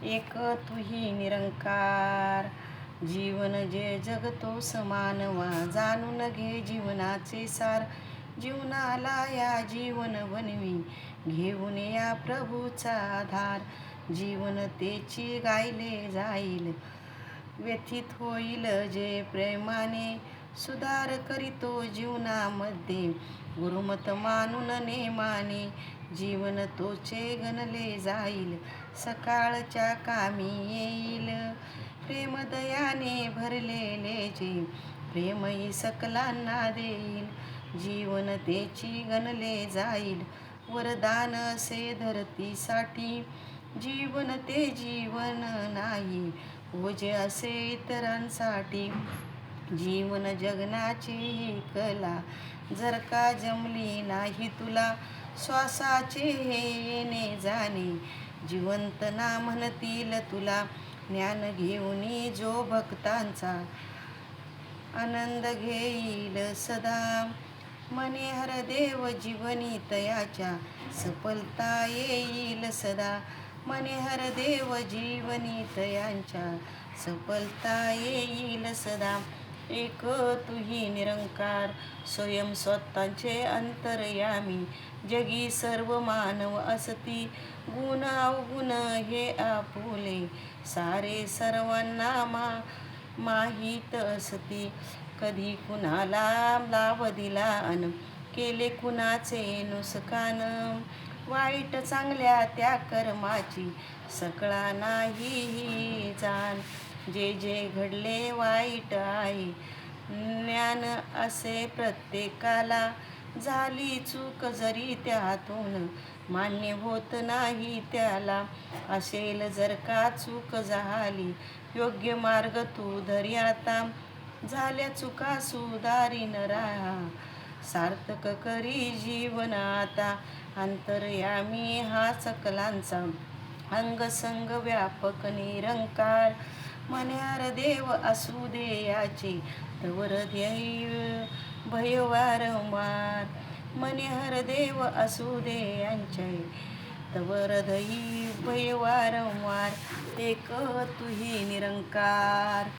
एक तुही निरंकार. जीवन जे जगतो समानवा, जाणून घे जीवनाचे सार. जीवनाला या जीवन बनवी, घेऊन या प्रभूचा आधार. जीवन तेची गायले जाईल, व्यथित होईल जे प्रेमाने. सुधार करीतो जीवनामध्ये, गुरुमत मानून नेमाने. जीवन तोचे गणले जाईल, सकाळच्या कामी येईल. प्रेमदयाने भरलेले जे, प्रेमही सकलांना देईल. जीवन तेची गणले जाईल, वरदान असे धरतीसाठी. जीवन ते जीवन नाही, ओझे असे इतरांसाठी. जीवन जगण्याची ही कला, जर का जमली नाही तुला. श्वासाचे हे येणे जाणे, जिवंत ना म्हणतील तुला. ज्ञान घेऊनी जो भक्तांचा, आनंद घेईल सदा. मने हर देव जीवनी तयाच्या, सफलता येईल सदा. मने हर देव जीवनी तयांच्या, सफलता येईल सदा. एक तुही निरंकार, स्वयं स्वतःचे अंतर्यामी. जगी सर्व मानव असती, गुण अवगुण हे आपुले. सारे सर्वांना माहीत असती. कधी कुणाला लाभ दिला अन, केले कुणाचे नुकसान. वाईट चांगल्या त्या कर्माची, सकळा नाही जाण. जे जे घडले वाईट आहे, ज्ञान असे प्रत्येकाला. झाली चूक जरी त्यातून, मान्य होत नाही त्याला. असेल जर का चूक झाली, योग्य मार्ग तू धरी आता. झाल्या चुका सुधारीन राहा, सार्थक करी जीवन आता. अंतर्यामी हा सकलांचा, अंग संग व्यापक निरंकार. मन्यार देव असू दे याचे, तवर ध्येय भय वारंवार. मन्यार देव असू दे यांचे, तवर ध्येय भय वारंवार. एक तुही निरंकार.